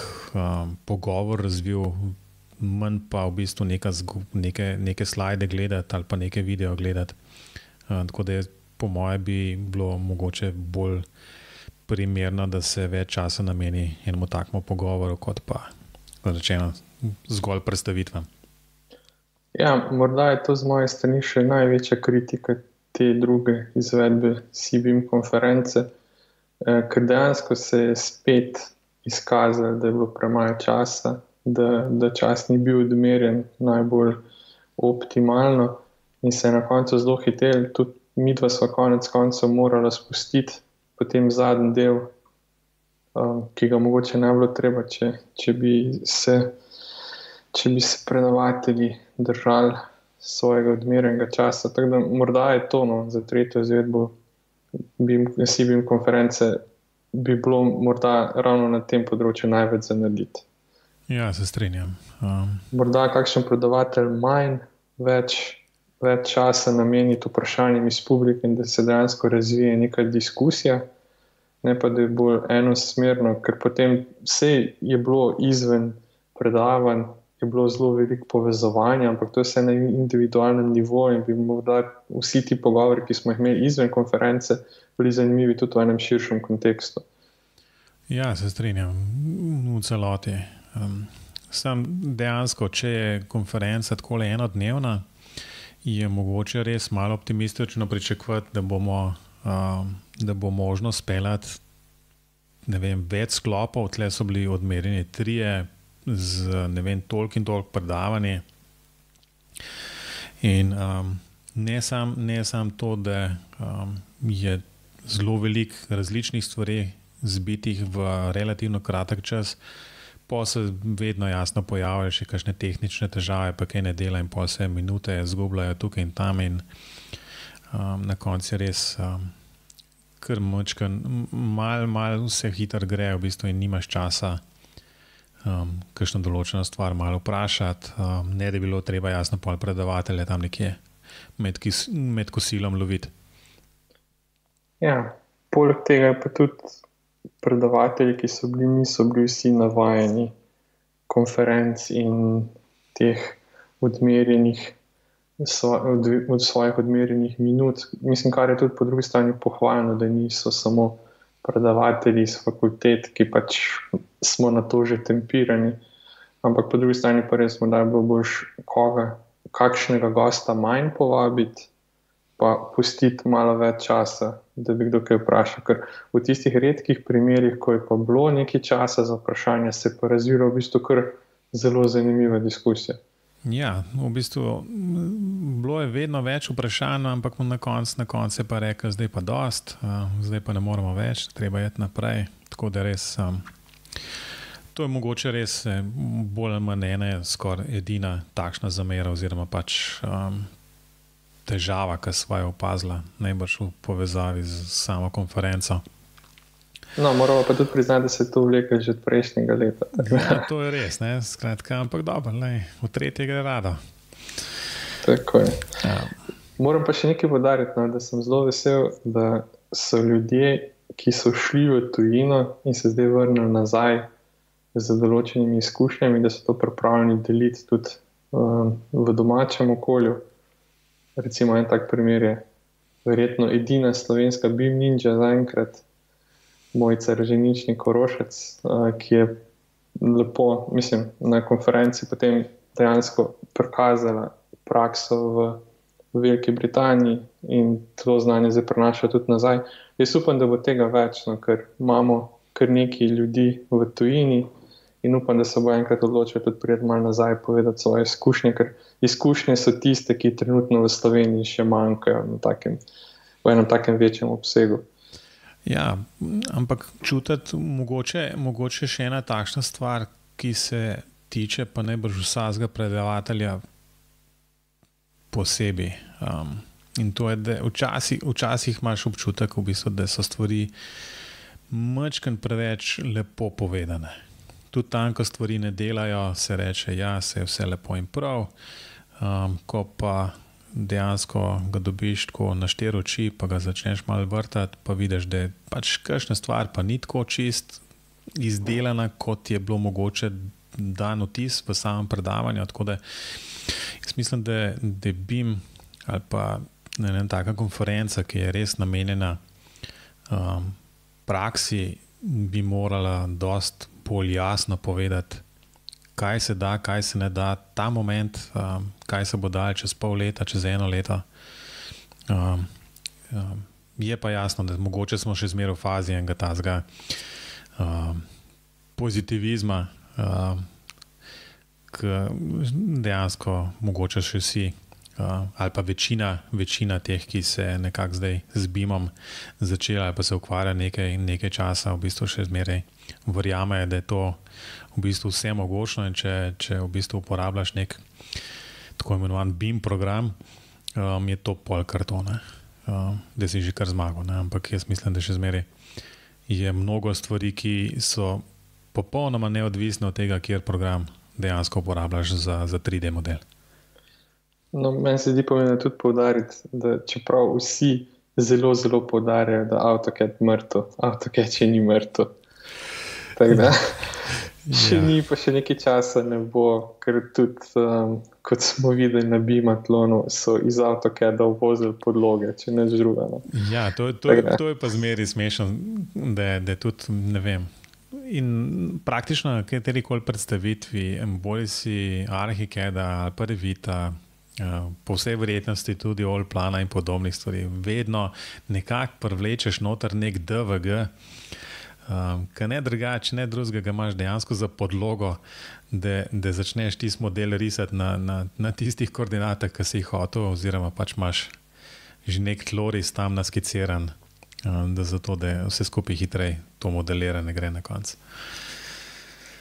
pogovor razvil, manj pa v bistvu neke slajde gledati ali pa neke video gledati. Tako da po moje bi bilo mogoče bolj primerno, da se več časa nameni enemu takmu pogovoru, kot pa rečeno zgolj predstavitvam. Ja, morda je to z moje strani še največja kritika te druge izvedbe CBIM konference, ker dejansko se je spet izkazalo, da je bilo premalo časa, da čas ni bil odmerjen najbolj optimalno in se je na koncu zelo hitel. Tudi midva sva konec koncev morala spustiti potem zadnji del, ki ga mogoče ne bilo treba, če bi se predavatelji držali svojega odmerjenega časa. Tako da morda je to za tretjo izvedbo CBIM konference bi bilo morda ravno na tem področju največ za narediti. Ja, se strinjam. Morda kakšen predavatelj manj, več časa nameniti vprašanjem iz publike in da se dejansko razvije neka diskusija, ne pa da je bolj enosmerno, ker potem vse je bilo izven predavanj, je bilo zelo veliko povezovanja, ampak to je vse na individualnem nivoju in bi morda vsi ti pogovori, ki smo jih imeli izven konference, bili zanimivi tudi v enem širšem kontekstu. Ja, se strinjam v celoti. Sam dejansko, če je konferenca takole enodnevna, je mogoče res malo optimistično pričakovati, da bo možno speljati več sklopov. Tle so bili odmerjeni 3 z toliko in toliko predavanji. In ne sam to, da je zelo veliko različnih stvari zbitih v relativno kratek čas, pa se vedno jasno pojavljajo še kakšne tehnične težave, pa kaj ne dela in pol se minute zgubljajo tukaj in tam in Na koncu je res kar močkan, malo vse hitro gre v bistvu in nimaš časa kakšno določeno stvar malo vprašati, ne da bi bilo treba jasno pol predavatelje tam nekje med kosilom loviti. Ja, poleg tega pa tudi predavatelji, ki niso bili vsi navajeni konferenc in teh odmerjenih od svojih odmerjenih minut. Mislim, kar je tudi po drugi strani pohvaljeno, da niso samo predavatelji iz fakultet, ki pač smo na to že tempirani, ampak po drugi strani pa res morda boš kakšnega gosta manj povabiti, pa pustiti malo več časa, da bi kdo kaj vprašal. Ker v tistih redkih primerih, ko je pa bilo nekaj časa za vprašanje, se pa razvila v bistvu kar zelo zanimiva diskusija. Ja, v bistvu bilo je vedno več vprašanj, ampak na koncu je pa rekel, zdaj pa dost, zdaj pa ne moramo več, treba iti naprej. Tako da res, to je mogoče res bolj ali manj ena skoraj edina takšna zamera oziroma pač težava, ki sva jo opazila, najbrž v povezavi z samo konferenco. No, moramo pa tudi priznati, da se to vleka že od prejšnjega leta. Ja, to je res, ne, skratka, ampak dobro, v tretje gre rado. Tako je. Ja. Moram pa še nekaj poudariti, no, da sem zelo vesel, da so ljudje, ki so šli v tujino in se zdaj vrnili nazaj z določenimi izkušnjami, da so to pripravljeni deliti tudi v domačem okolju. Recimo en tak primer je verjetno edina slovenska BIM ninja zaenkrat, Mojca Reženičnik Korošec, ki je lepo, mislim, na konferenci potem dejansko prikazala prakso v Veliki Britaniji in to znanje zdaj prenaša tudi nazaj. Jaz upam, da bo tega več, no, ker imamo kar nekaj ljudi v tujini in upam, da se bo enkrat odločil tudi priti malo nazaj povedati svoje izkušnje, ker izkušnje so tiste, ki trenutno v Sloveniji še manjkajo v enem takem večjem obsegu. Ja, ampak čutiti mogoče še ena takšna stvar, ki se tiče pa najbrž vsakega predavatelja posebej. In to je, da včasih imaš občutek, v bistvu, da so stvari majčkeno preveč lepo povedane. Tudi tam, ko stvari ne delajo, se reče, ja, se je vse lepo in prav, ko pa dejansko ga dobiš tako na 4 oči, pa ga začneš malo vrtati, pa vidiš, da je pač kakšna stvar pa ni tako čist izdelana, kot je bilo mogoče dan vtis v samem predavanju. Tako da jaz mislim, da BIM ali pa ena taka konferenca, ki je res namenjena praksi, bi morala dosti bolj jasno povedati, kaj se da, kaj se ne da, ta moment, kaj se bo dalo čez pol leta, čez 1 leto. Je pa jasno, da mogoče smo še zmeraj v fazi enega tazga pozitivizma, ki dejansko mogoče še vsi, ali pa večina teh, ki se nekako zdaj z BIM-om začela ali pa se ukvarja nekaj časa, v bistvu še zmeraj verjame, da je to v bistvu vse mogočno in če v bistvu uporabljaš nek tako imenovan BIM program, je to pol kartona, da si že kar zmagal. Ne? Ampak jaz mislim, da še zmeraj je mnogo stvari, ki so popolnoma neodvisne od tega, kjer program dejansko uporabljaš za 3D model. No, meni se zdi pomembno tudi poudariti, da čeprav vsi zelo, zelo poudarjajo, da AutoCAD mrtev, AutoCAD še ni mrtev. Tako da še ni, pa še nekaj časa ne bo, ker tudi, kot smo videli na BIM-atlonu, so iz AutoCAD-a uvozili podloge, če ne žrugano. Ja, to je pa zmeri smešno, da tudi, ne vem, in praktično na katerikoli predstavitvi, bolj si Archicad-a ali pa Revita, po vsej verjetnosti tudi Allplana in podobnih stvari, vedno nekako privlečeš noter nek DVG, ki ne drugače, ne drugega imaš dejansko za podlogo, da začneš tisti model risati na tistih koordinatah, ki si jih hotel, oziroma pač imaš že nek tloris tam naskiciran, da zato, da vse skupaj hitreje to modeliranje gre na koncu.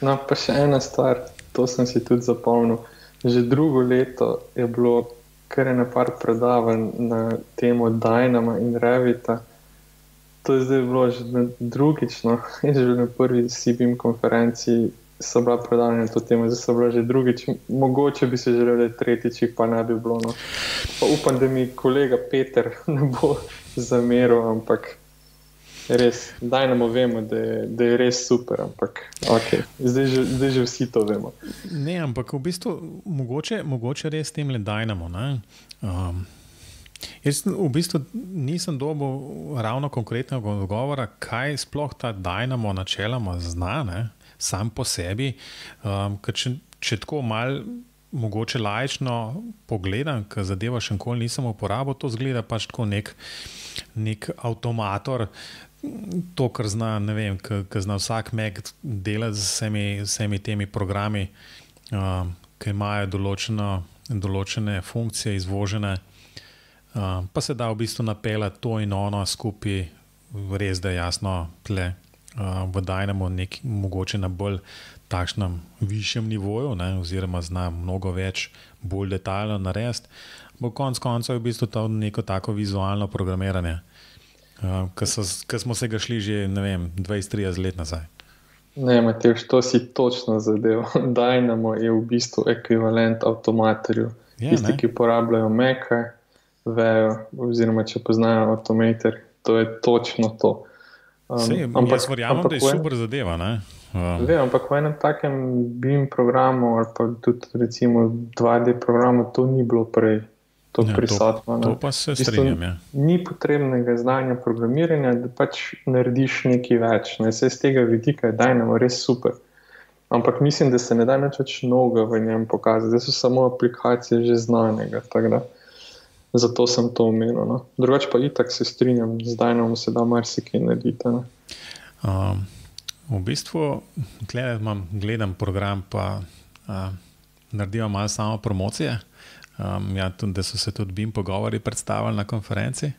No, pa še ena stvar, to sem si tudi zapomnil. Že drugo leto je bilo kar je na par predavanj na temo Dynama in Revita. To je zdaj bilo že drugič, no. Že na prvi CBIM konferenci so bila predavanja na to temo, zdaj so bila že drugič. Mogoče bi se želeli tretjič, pa ne bi bilo. No. Pa upam, da mi kolega Peter ne bo zameril, ampak res, Dynamo vemo, da je res super, ampak okay. Zdaj že vsi to vemo. Ne, ampak v bistvu mogoče res temle Dynamo, ne? Jaz v bistvu nisem dobil ravno konkretnega odgovora, kaj sploh ta Dynamo načeloma zna, ne? Sam po sebi, ker če tako malo mogoče laično pogledam, ker zadeva še nikoli nisem uporabil, to zgleda pač tako nek avtomator, to, kar zna, ne vem, kar zna vsak Mac delati z vsemi temi programi, ki imajo določene funkcije izvožene, pa se da v bistvu napeljati to in ono skupaj, res da je jasno tle v Dynamo mogoče na bolj takšnem višjem nivoju, ne, oziroma zna mnogo več, bolj detaljno narediti, bo konec koncev je v bistvu to neko tako vizualno programiranje, ki smo se ga šli že, ne vem, 20-30 let nazaj. Ne, Matevž, to si točno zadev. Dynamo je v bistvu ekvivalent avtomatorju. Tisti, ki uporabljajo Maca, vejo, oziroma če poznajo Automator, to je točno to. Jaz verjamem, da je super zadeva, ne? Ampak v enem takem BIM programu ali pa tudi recimo 2D programu to ni bilo prej prisotno. To pa se strinjam, ja. Ni potrebnega znanja programiranja, da pač narediš nekaj več. Ne? Se z tega vidika je Dynamo res super. Ampak mislim, da se ne da nič več novega v njem pokazati. Da so samo aplikacije že znanega, tako da zato sem to omenil. No. Drugače pa itak se strinjam, z Dynamo se da marsikaj narediti. V bistvu gledam program, pa naredim malo samo promocije. Tudi, da so se tudi BIM pogovori predstavili na konferenci.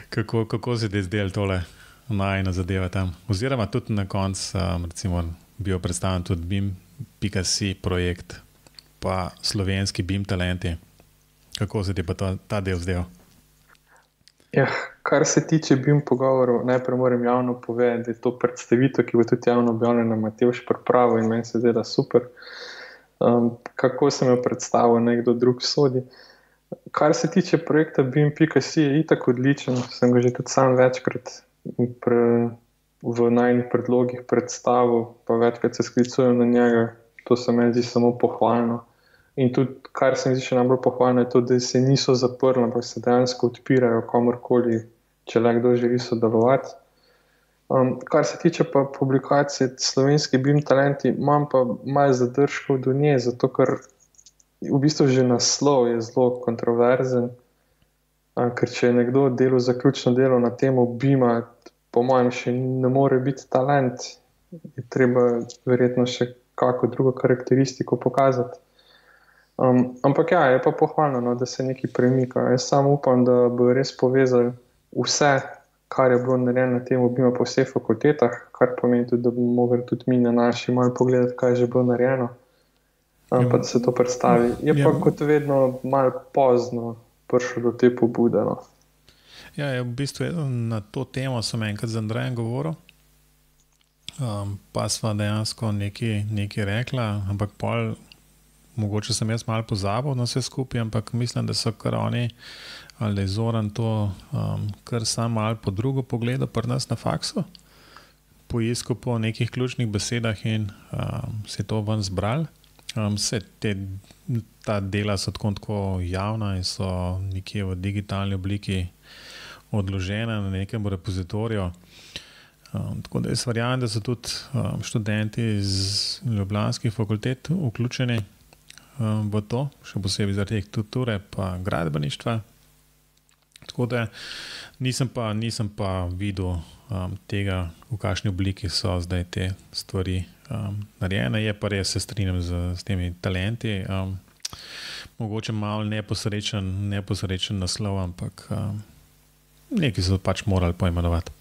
Kako se je zdelo tole najina zadeva tam? Oziroma tudi na koncu recimo bil predstavljen tudi BIM.si projekt, pa slovenski BIM talenti. Kako se ti pa ta del zdel? Ja, kar se tiče BIM pogovorov, najprej moram javno povedati, da je to predstavitev, ki bo tudi javno objavljena, Matevž pripravil in meni se zdi, da super. Kako sem jo predstavil, nekdo drug sodi. Kar se tiče projekta BIM.si je itak odličen, sem ga že tudi sam večkrat v najnih predlogih predstavil, pa večkrat se sklicujem na njega, to se meni zdi samo pohvalno. In tudi, kar se mi zdi še najbolj pohvalno, je to, da se niso zaprli, ampak se dejansko odpirajo komorkoli, če le kdo želi sodelovati. Kar se tiče pa publikacije slovenski BIM talenti, imam pa malo zadržkov do nje, zato ker v bistvu že naslov je zelo kontroverzen, ker če je nekdo delal zaključno delo na temo BIM-a, po mojem še ne more biti talent, je treba verjetno še kako drugo karakteristiko pokazati. Ampak ja, je pa pohvalno, no, da se nekaj premika. Jaz samo upam, da bo res povezali vse, kar je bilo narejeno na temo BIM-a po vseh fakultetah, kar pomeni tudi, da bomo mogli tudi mi na naši malo pogledati, kaj je že bilo narejeno, pa da se to predstavi. Je pa kot vedno malo pozno prišlo do te pobude. No. Ja, v bistvu na to temo sem enkrat z Andrejem govoril, pa sva dejansko nekaj rekla, ampak pol mogoče sem jaz malo pozabil na vse skupaj, ampak mislim, da so kar oni, ali da je Zoran to kar sam malo po drugo pogledal pri nas na faksu, poiskal po nekih ključnih besedah in se to ven zbral. Ta dela so tako javna in so nekje v digitalni obliki odložena na nekem repozitoriju. Tako da jaz verjamem, da so tudi študenti iz ljubljanskih fakultet vključeni v to, še posebej zaradi arhitekture pa gradbeništva. Tako da nisem pa videl tega, v kakšni obliki so zdaj te stvari narejene. Je pa res, se strinjam s temi talenti. Mogoče malo neposrečen naslov, ampak nekaj so pač morali poimenovati.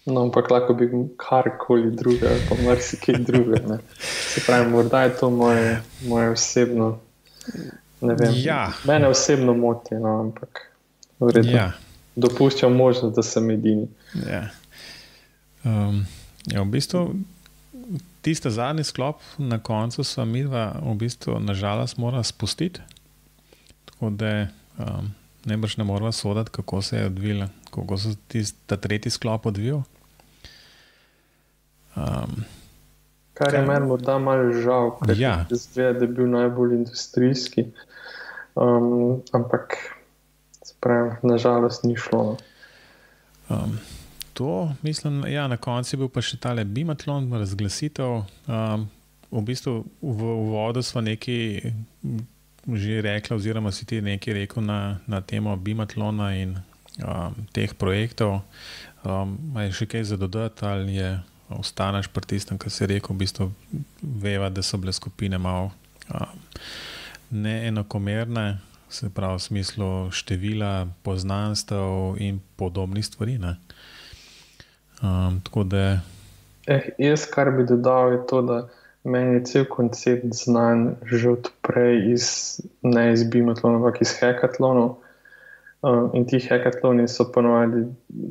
No, ampak lahko bi karkoli druga, pa marsikaj druga. Se pravi, morda je to moje osebno Ne vem. Ja. Mene osebno moti, no, ampak Ja. dopuščam možnost, da sem edini. Ja. Ja, v bistvu tiste zadnji sklop na koncu sva midva v bistvu nažalost mora spustiti, tako da najbrž ne morava soditi, kako se je odvila, kako se ta tretji sklop odvil. Kar je meni morda malo žal, ker Ja. izgleda, da je bil najbolj industrijski, ampak nažalost ni šlo. To mislim, ja, na koncu je bil pa še tale bimatlon, razglasitev. V bistvu v uvodu sva nekaj že rekla, oziroma si ti nekaj rekel na temo bimatlona in teh projektov. Je še kaj za dodati ali je ostaneš pri tistem, kar si rekel? V bistvu veva, da so bile skupine malo neenakomerne, se pravi v smislu števila poznanstev in podobnih stvari, ne? Tako da Jaz, kar bi dodal, je to, da meni je cel koncept znan že od prej ne iz bimatlonov, ampak iz hekatlonov. In ti hekatloni so ponovadi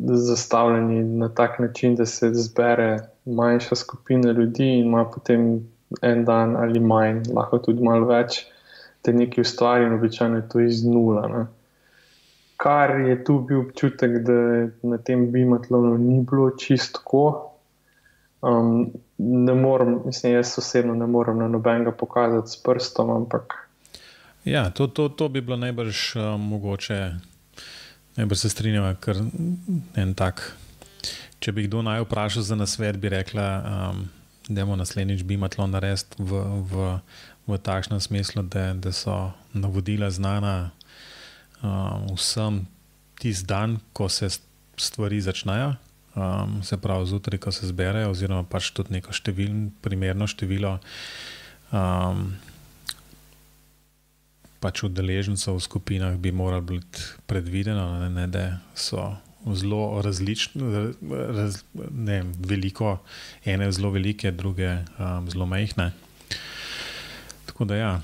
zastavljeni na tak način, da se zbere manjša skupina ljudi in ima potem en dan ali manj, lahko tudi malo več, te nekaj ustvari in običajno je to iz nula, ne. Kar je tu bil občutek, da na tem bimatlonu ni bilo čisto tako. Ne morem, mislim, jaz osebno ne morem na nobenega pokazati s prstom, ampak ja, to bi bilo najbrž mogoče, najbrž se strinjava, ker en tak, če bi kdo naj vprašal za nasvet, bi rekla, dajmo naslednjič bimatlon narediti v takšnem smislu, da so navodila znana vsem tisti dan, ko se stvari začnejo, se pravi zjutraj, ko se zberejo, oziroma pač tudi neko primerno število pač udeležencev v skupinah bi moralo biti predvideno, ne, da so zelo različne, veliko, ene zelo velike, druge zelo majhne. Tako da ja.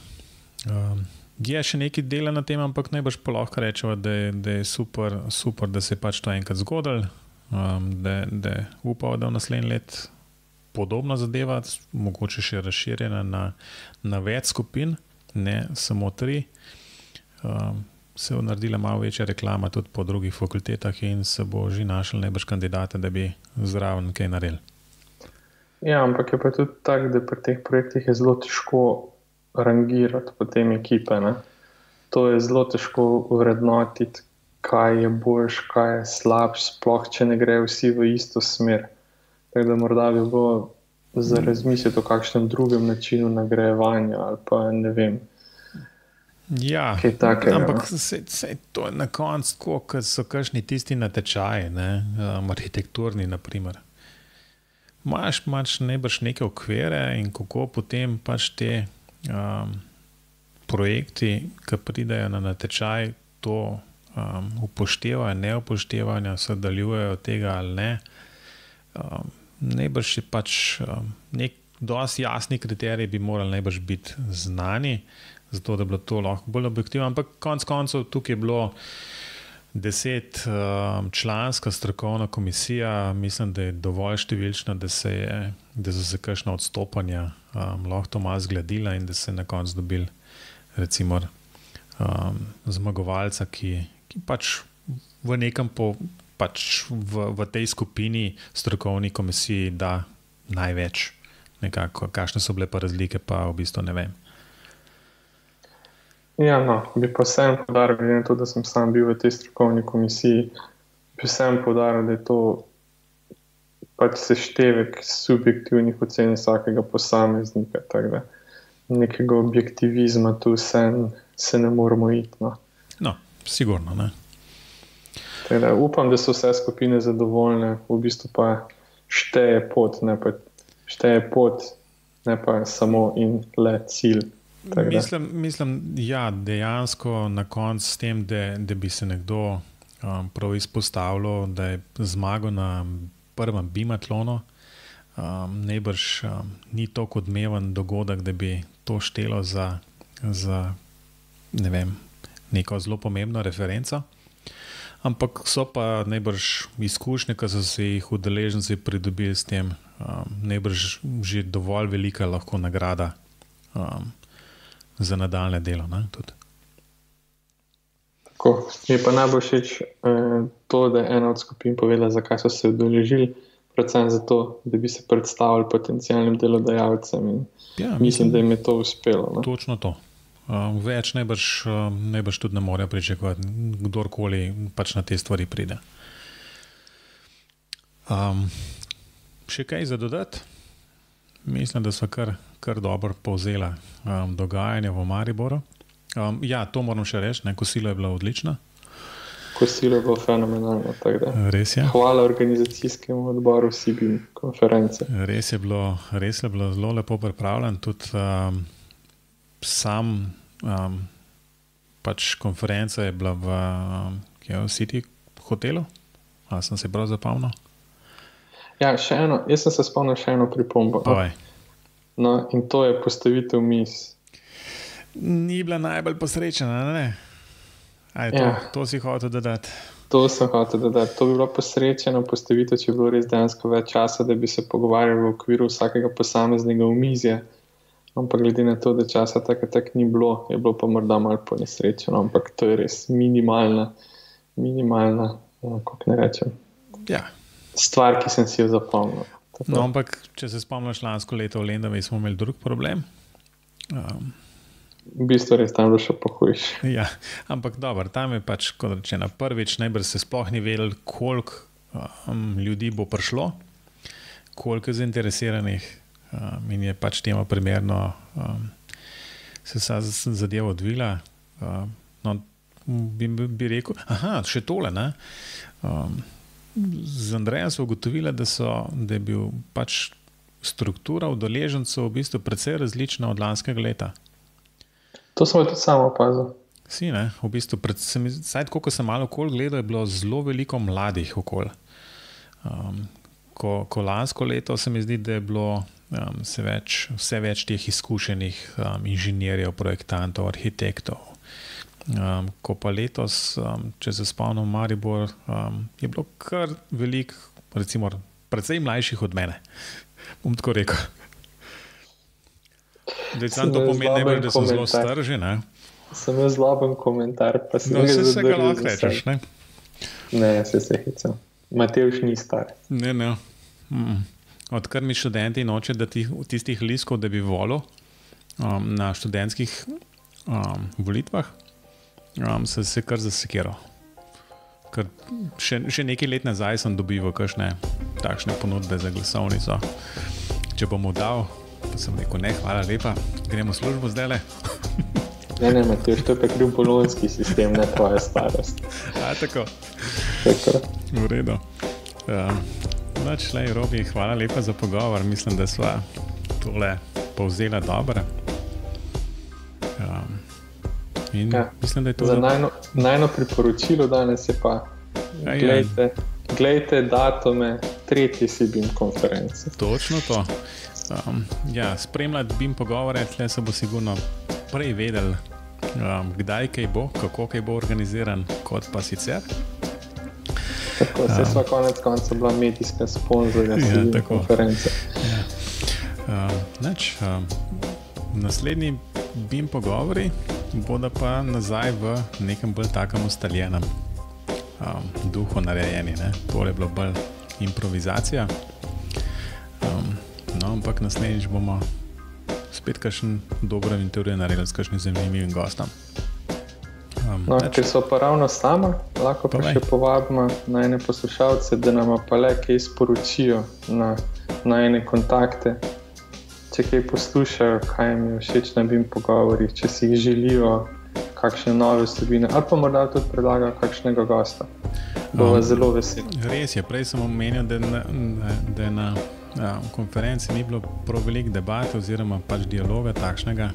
Je še nekaj dela na tem, ampak najbrž pa lahko rečeva, da je super, da se je pač to enkrat zgodilo, da upava, da v naslednje let podobna zadeva, mogoče še razširjena na več skupin, ne samo 3. Se bo naredila malo večja reklama tudi po drugih fakultetah in se bo že našel najbrž kandidata, da bi zraven kaj naredili. ja, ampak je pa tudi tako, da pri teh projektih je zelo težko rangirati potem ekipe, ne. To je zelo težko vrednotiti, kaj je boljš, kaj je slabš, sploh če ne grejo vsi v isto smer. Tako da morda bi bilo za razmisliti o kakšnem drugem načinu nagrajevanja ali pa ne vem. Ja, Kaj takega, ampak sej to je na koncu tako, kot so kakšni tisti natečaji, ne, arhitekturni naprimer. Imaš najbrž neke okvire in kako potem pač te projekti, ki pridejo na natečaj, to upoštevajo, ne upoštevajo, se daljujejo tega ali ne. Najbrž je pač nek dosti jasni kriteriji bi morali najbrž biti znani, zato da bi bilo to lahko bolj objektivno, ampak konec koncev tukaj je bilo 10 članska strokovna komisija, mislim, da je dovolj številčna, da so se kakšna odstopanja lahko to malo zgladila in da se na koncu dobili recimo zmagovalca, ki pač v nekem pač v tej skupini strokovni komisiji da največ. Nekako, kakšne so bile pa razlike, pa v bistvu ne vem. Ja, no, bi pa vsem poudaril, glede na to, da sem sam bil v tej strokovni komisiji, bi vsem poudaril, da je to pač seštevek subjektivnih ocen vsakega posameznika, tako da nekega objektivizma tu se ne moramo iti. No, sigurno, ne. Tako da upam, da so vse skupine zadovoljne, v bistvu pa šteje pot, ne pa samo in le cilj. Mislim, ja, dejansko na koncu s tem, da bi se nekdo prav izpostavljal, da je zmagal na prvem bimatlonu, najbrž ni toliko odmeven dogodek, da bi to štelo za ne vem, neko zelo pomembno referenco. Ampak so pa najbrž izkušnje, ki so si jih udeleženci pridobili s tem, najbrž že dovolj velika lahko nagrada za nadaljne delo. Ne, tudi. Tako, mi je pa najbolj všeč to, da je ena od skupin povedala, zakaj so se udeležili, predvsem zato, da bi se predstavili potencialnim delodajalcem in mislim, da jim je to uspelo. Ne? Točno to. Več najbrž tudi ne more pričakovati, kdorkoli pač na te stvari pride. Še kaj za dodati? Mislim, da so kar dobro povzela dogajanje v Mariboru. Ja, to moram še reči, kosilo je bilo odlično. Kosilo je bilo fenomenalno. Res je. Hvala organizacijskemu odboru SIBIN konference. Res je bilo zelo lepo pripravljen. Tudi pač konferenca je bila v City hotelu. Ali sem se prav zapomnil? Ja, jaz sem se spomnil še eno pripombo. No, in to je postavitev miz. Ni bila najbolj posrečena, ne? To si hotel dodati. To sem hotel dodati. To bi bila posrečena postavitev, če bi bilo res dejansko več časa, da bi se pogovarjali v okviru vsakega posameznega omizja. Ampak glede na to, da časa tako ni bilo, je bilo pa morda malo ponesrečeno, ampak to je res minimalna, kako ne rečem, stvar, ki sem si jo zapomnil. No, ampak če se spomniš lansko leto v Lendavi, smo imeli drug problem. V bistvu res tam bilo še pohujše. Ja, ampak dobro, tam je pač, kot rečeno, prvič najbrž se sploh ni vedel, koliko ljudi bo prišlo, koliko je zainteresiranih. In je pač temu primerno se zadeva odvila. No, bi rekel, še tole, ne? Z Andrejem so ugotovila, da je bil pač struktura udeležencev v bistvu precej različna od lanskega leta. To sem tudi samo opazil. Si, ne? V bistvu, saj tako, ko sem malo okoli gledal, je bilo zelo veliko mladih okoli. Ko lansko leto se mi zdi, da je bilo vse več teh izkušenih inženirjev, projektantov, arhitektov. Ko pa letos, če se spomnim Maribor, je bilo kar veliko, recimo, precej mlajših od mene. Bom tako rekel. To pomeni, da so zelo starži, ne? Sem jaz zloben komentar, pa si nekaj zadržil. Se ga lahko rečeš, ne? Ne, se hecam. Matevž ni star. Ne. Odkar mi študenti noče, da tistih listkov, da bi volil na študentskih volitvah, se kar zasekiral. Ker še nekaj let nazaj sem dobival kakšne takšne ponudbe za glasovnico. Če bom mu dal, pa sem rekel, ne, hvala lepa, gremo v službo zdajle. Ne, Matevž, to je pa kriv bolonjski sistem, ne tvoja starost. Tako. V redu. Robi, hvala lepa za pogovor. Mislim, da sva tole povzela dobro. Mislim, da je to za najno priporočilo danes je pa glejte datume 3. SIBIN konference. Točno to. Spremljati BIM pogovore, tle se bo sigurno prej vedel, kdaj kaj bo, kako kaj bo organiziran, kot pa sicer. Tako, se sva konec konca bila medijska sponzorja SIBIN konference. Naslednji BIM pogovori bodo pa nazaj v nekem bolj takem ustaljenem duhu narejeni. To je bilo bolj improvizacija. Ampak naslednjič bomo spet kakšen dober intervju naredili s kakšnim zanimivim gostom. Ker so pa ravno sama, lahko pa še povabimo najne poslušalce, da nam pa le kaj sporočijo na najne kontakte, če kaj poslušajo, kaj jim je všeč na BIM pogovorih, če si jih želijo kakšne nove vsebine, ali pa morda tudi predlagajo kakšnega gosta. Bova zelo veseli. Res je, prej sem omenil, da na konferenci ni bilo prav veliko debate oziroma pač dialoga takšnega.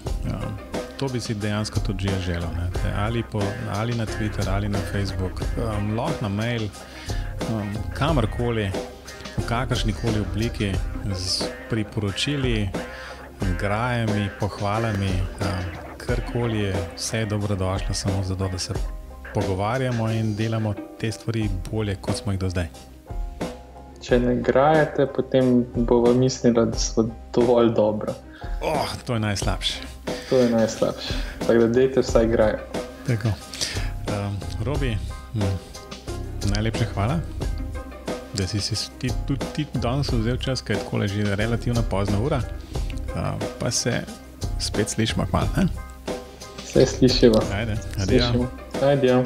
To bi si dejansko tudi že želel. Ali na Twitter, ali na Facebook, lahko na mail, kamorkoli, v kakršnikoli obliki, z priporočili, grajami, pohvalami, karkoli je vse dobrodošlo, samo zato, da se pogovarjamo in delamo te stvari bolje, kot smo jih do zdaj. Če ne grajete, potem bova mislila, da so dovolj dobro. To je najslabše. Tako da dejte vsaj grajo. Tako. Robi, najlepše hvala, da si tudi ti danes vzel čas, ker je takole že relativno pozna ura. Pa se spet slišimo kmalu. Se slišimo. Ajde, adijo. Adijo.